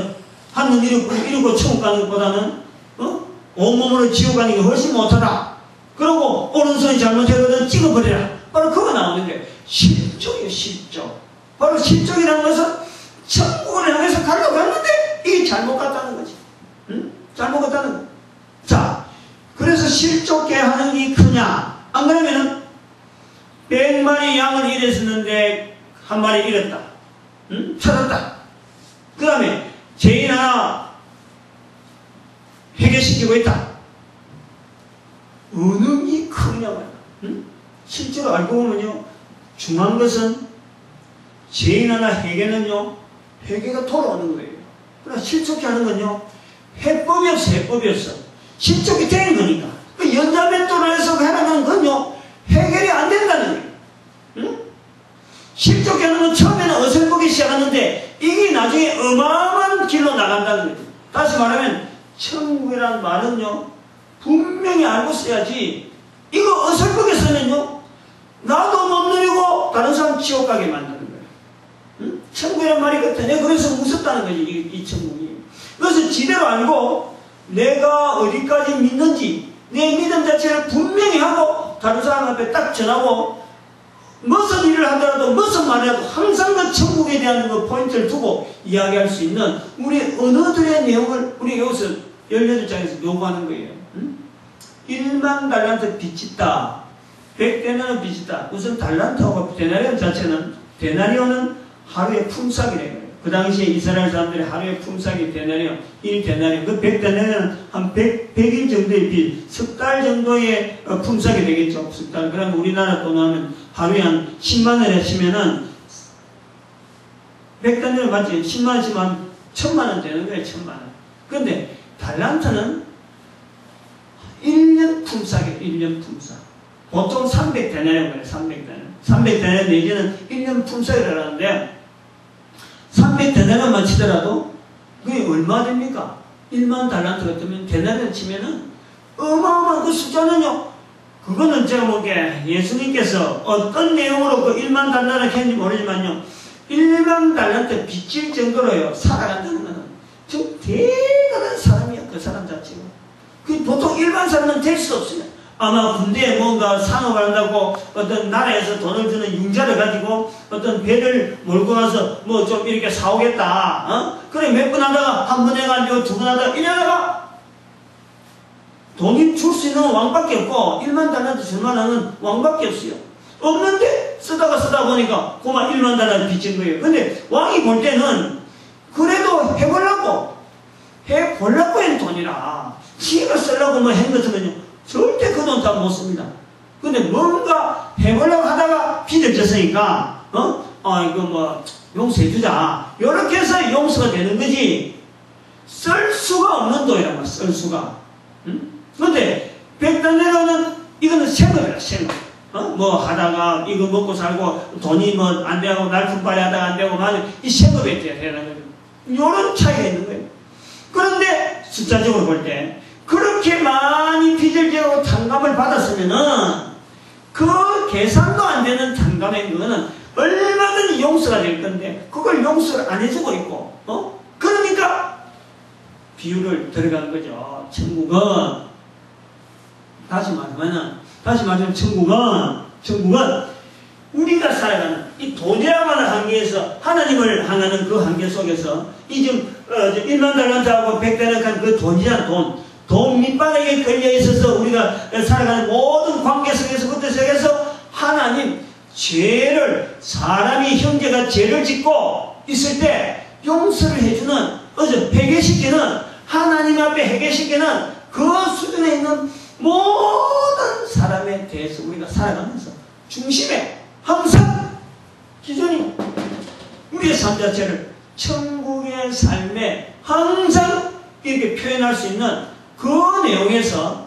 한눈 잃고 천국 가는 것보다는 온몸으로 지옥 가는 게 훨씬 못하다. 그리고 오른손이 잘못되거든 찍어버리라. 바로 그거 나오는 게 실족이에요. 실족. 바로 실족이라는 것은 천국을 향해서 가려고 갔는데 이게 잘못 갔다는 거지. 응? 잘못 갔다는 거. 자, 그래서 실족해 하는 게 크냐? 안 그러면은 100마리 양을 잃었었는데 한 마리 잃었다. 응? 찾았다. 그 다음에 죄인 하나 해결시키고 있다. 어느 게 크냐 말이야. 응? 실제로 알고 보면요 중요한 것은 죄인 하나 해결는요 회개가 돌아오는 거예요. 그러나 실족해 하는 건요 해법이 없어. 해법이 없어. 실족이 되는 거니까. 그 연자맷돌을 해서 해나가는 건요 해결이 안 된다는 거예요. 응? 실족해 하는 건 처음에는 어설프게 시작하는데 이게 나중에 어마어마한 길로 나간다는 거예요. 다시 말하면 천국이라는 말은요 분명히 알고 써야지. 이거 어설프게 쓰면요 나도 못 누리고 다른 사람 지옥 가게 만드는 거예요. 응? 천국이란 말이 그때 그래서 무섭다는 거지. 이 천국이. 그래서 지대로 알고 내가 어디까지 믿는지 내 믿음 자체를 분명히 하고 다른 사람 앞에 딱 전하고 무슨 일을 하더라도 무슨 말을 해도 항상 그 천국에 대한 그 포인트를 두고 이야기할 수 있는 우리 언어들의 내용을 우리 여기서 18장에서 요구하는 거예요. 응? 1만 달란트 빚있다. 100데나리온 빚있다. 우선 달란트하고 데나리온 자체는 데나리온은 하루의 품삯이래요. 그 당시에 이스라엘 사람들이 하루의 품삯이 데나리온, 1데나리온. 그 100데나리온은 한 100일 정도의 빚, 석 달 정도의 품삯이 되겠죠. 석 달. 그러면 우리나라 돈으로 하면 하루에 한 10만 원 하시면은 100데나리온 맞지? 10만 원씩 하면 1000만 원 되는 거예요. 1000만 원. 그런데 달란트는 1년 품삯이에요. 1년 품삯. 보통 300데나리온 그래요. 300데나리온. 300데나리온 내지는 1년 품삯이라고 하는데 300데나리온만 치더라도 그게 얼마 됩니까? 1만 달란트가 뜨면 데나리온 치면은 어마어마한 그 숫자는요. 그거는 제가 보기에 예수님께서 어떤 내용으로 그 1만 달란트를 했는지 모르지만요. 1만 달란트 빚질 정도로요. 살아간다는 거는 좀 대단한 사람이야. 그 사람 자체가. 그 보통 일반 사람은 될 수 없어요. 아마 군대에 뭔가 산업을 한다고 어떤 나라에서 돈을 주는 융자를 가지고 어떤 배를 몰고 가서 뭐 좀 이렇게 사오겠다. 그래 몇 번 하다가 한 번 해가지고 두 번 하다가 이러다가 돈이 줄 수 있는 왕밖에 없고 1만 달러한테 줄만한 왕밖에 없어요. 없는데 쓰다 보니까 그만 1만 달러 빚진 거예요. 근데 왕이 볼 때는 그래도 해보려고 한 돈이라 지가 쓰려고 뭐 한 것은요 절대 그 돈 다 못 씁니다. 근데 뭔가 해보려고 하다가 빚을 졌으니까 이거 뭐 용서해주자 이렇게 해서 용서가 되는 거지 쓸 수가 없는 돈이란 말이야. 쓸 수가. 근데 100달러는 이거는 생업이야. 생업. 뭐 하다가 이거 먹고 살고 돈이 뭐 안 되고 날품빨이 하다가 안 되고 하면 이 생업에 해야 되는 거예요. 이런 차이가 있는 거예요. 그런데 숫자적으로 볼 때 그렇게 많이 빚을 지고 탕감을 받았으면은 그 계산도 안 되는 탕감의 그거는 얼마든지 용서가 될 건데 그걸 용서를 안 해주고 있고 그러니까 비유를 들어간 거죠. 천국은 다시 말하면 천국은 우리가 살아가는 이 돈이라는 한계에서 하나님을 향하는 그 한계 속에서 이 지금 1만 달란트하고 100달란트 그 돈이란 돈 밑바닥에 걸려 있어서 우리가 살아가는 모든 관계 속에서부터 시작해서 하나님 사람이 형제가 죄를 짓고 있을 때 용서를 해주는 회개시키는 하나님 앞에 회개시키는 그 수준에 있는 모든 사람에 대해서 우리가 살아가면서 중심에 항상 기준이 우리의 삶 자체를 천국의 삶에 항상 이렇게 표현할 수 있는 그 내용에서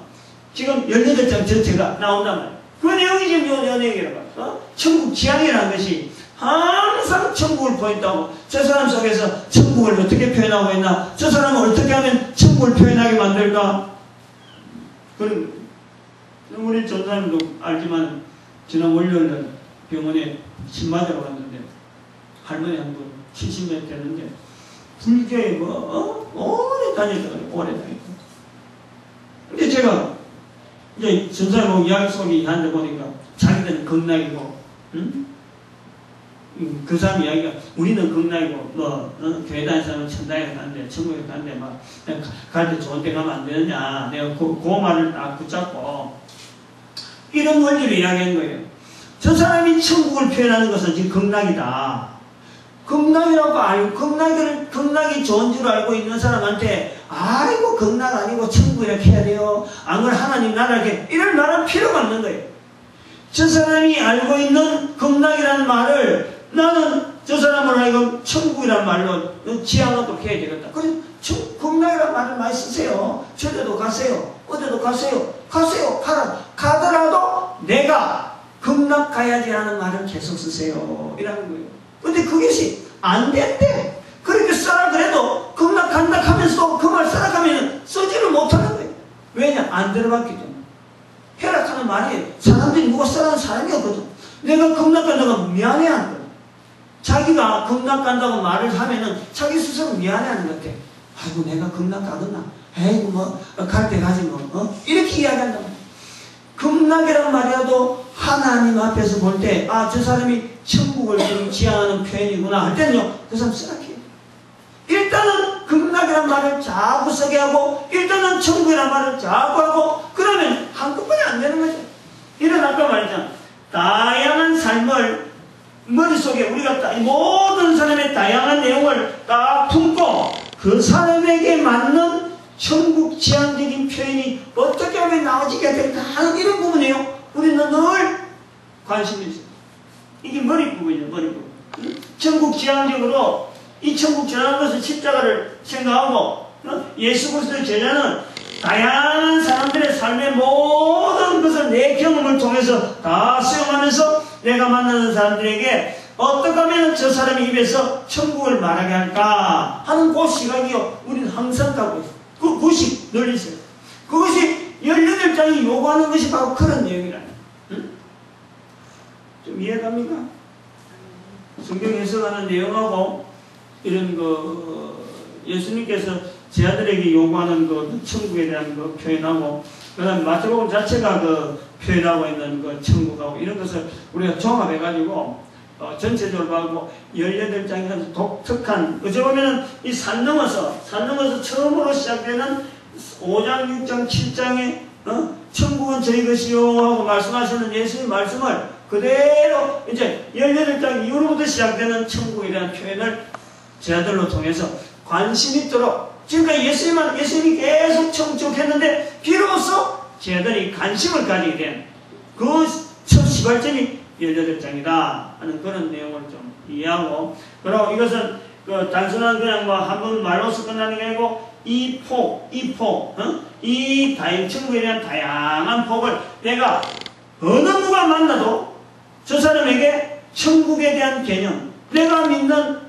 지금 18장 전체가 나온단 말이에요. 그 내용이 지금 요 내용이라고 해요. 천국 지향이라는 것이 항상 천국을 포인트하고 저 사람 속에서 천국을 어떻게 표현하고 있나 저 사람은 어떻게 하면 천국을 표현하게 만들까 우리 전사님도 알지만 지난 월요일날 병원에 침 맞으러 갔는데 할머니 한 분 70년 됐는데 불교에 오래 다녔고 근데 제가 이제 전사님하고 이야기 속에 하는데 보니까 자기들은 극락이고 그 사람 이야기가 우리는 극락이고 교회 다니는 사람은 천당에 가는데 천국에 가는데 막 갈 때 좋은 데 가면 안 되느냐 내가 그 말을 딱 붙잡고 이런 원리를 이야기한 거예요. 저 사람이 천국을 표현하는 것은 지금 극락이다. 극락이라고 알고 극락이 좋은 줄 알고 있는 사람한테 아이고 극락 아니고 천국 이렇게 해야 돼요. 안 그러면 하나님 나라 이렇게 이런 말은 필요가 없는 거예요. 저 사람이 알고 있는 극락이라는 말을 나는 저 사람을 하여금 천국이라는 말로 지향하도록 해야 되겠다. 그래서 극락이라는 말을 많이 쓰세요. 저대도 가세요. 어디도 가세요. 가더라도 내가 극락 가야지 하는 말을 계속 쓰세요. 이라는 거예요. 근데 그것이 안 된대. 그렇게 써라 그래도 극락 간다 하면서도 그 말 써라 하면 쓰지를 못하는 거예요. 왜냐? 안 들어봤기 때문에. 해락하는 말이 사람들이 누가 써라는 사람이 없거든. 내가 극락 간다고 미안해하는 거예요. 자기가 극락 간다고 말을 하면은 자기 스스로 미안해하는 것 같아. 아이고 내가 극락 가겠나? 에이구 갈 때 가지 이렇게 이야기한단 말이야. 극락이란 말이라도 하나님 앞에서 볼 때 저 사람이 천국을 지향하는 표현이구나 할 때는요 그 사람 생각해요. 일단은 극락이란 말을 자꾸 쓰게 하고 일단은 천국이란 말을 자꾸 하고 그러면 한꺼번에 안 되는 거죠. 이런 아까 말했잖아. 다양한 삶을 머릿속에 우리가 모든 사람의 다양한 내용을 딱 품고 그 사람에게 맞는 천국 지향적인 표현이 어떻게 하면 나오지게 될까 하는 이런 부분이에요. 우리는 늘 관심이 있어요. 이게 머리 부분이에요. 머리 부분. 천국 지향적으로 이 천국 전하는 것은 십자가를 생각하고 예수 그리스도의 제자는 다양한 사람들의 삶의 모든 것을 내 경험을 통해서 다 수용하면서 내가 만나는 사람들에게 어떻게 하면 저 사람의 입에서 천국을 말하게 할까 하는 그 시각이요. 우리는 항상 갖고 있어요. 그것이 늘 있어요. 그것이 18장이 요구하는 것이 바로 그런 내용이라는 거예요. 좀 이해갑니까? 성경 해석하는 내용하고 이런 예수님께서 제 아들에게 요구하는 천국에 대한 표현하고 그 다음에 마태복음 자체가 그 표현하고 있는 그 천국하고 이런 것을 우리가 종합해가지고 전체적으로 봐고 18장이라는 독특한, 어찌 보면은 이 산 넘어서 처음으로 시작되는 5장, 6장, 7장에 천국은 저희 것이요 하고 말씀하시는 예수의 말씀을 그대로 이제 18장 이후로부터 시작되는 천국에 대한 표현을 제자들로 통해서 관심 있도록, 지금까지 예수님이 계속 청축했는데 비로소 제자들이 관심을 가지게 된 그 첫 시발점이 18장이다 하는 그런 내용을 좀 이해하고, 그리고 이것은 그 단순한 그냥 뭐 한 번 말로서 끝나는 게 아니고 이 천국에 대한 다양한 폭을 내가 어느 누가 만나도 저 사람에게 천국에 대한 개념, 내가 믿는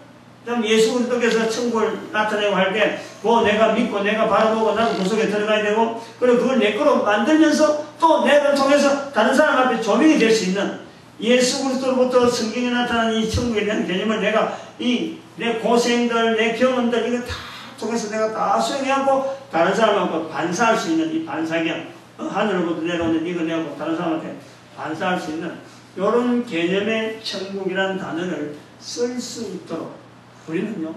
예수 그리스도께서 천국을 나타내고 할 때 그거 내가 믿고 내가 바라보고 나도 그 속에 들어가야 되고, 그리고 그걸 내 거로 만들면서 또 내가 통해서 다른 사람 앞에 조명이 될 수 있는 예수 그리스도로부터 성경에 나타난 이 천국에 대한 개념을 내가 내 고생들, 내 경험들 이거 다 통해서 내가 다 수행하고 다른 사람하고 반사할 수 있는 이 반사경, 하늘로부터 내려오는 이거 내고 다른 사람한테 반사할 수 있는 이런 개념의 천국이라는 단어를 쓸 수 있도록 우리는요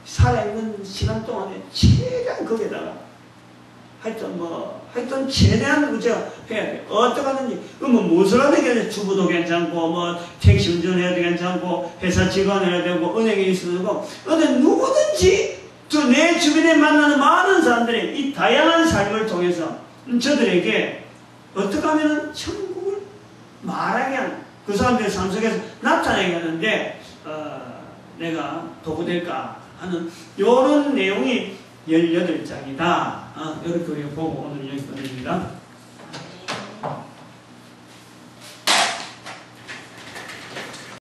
살아있는 시간 동안에 최대한 거기에다가 하여튼 최대한 우리가 해야 돼. 어떻게 하는지. 그러면 무엇을 하는 게 아니라 주부도 괜찮고, 뭐, 택시 운전해야 괜찮고, 회사 직원 해야 되고, 은행에 있어도 되고, 근데 누구든지 또 내 주변에 만나는 많은 사람들이 이 다양한 삶을 통해서 저들에게 어떻게 하면 천국을 말하게 하는 그 사람들의 삶 속에서 나타내게 하는데, 내가 도구될까 하는 이런 내용이 18장이다. 이렇게 우리가 보고 오늘 여기까지입니다.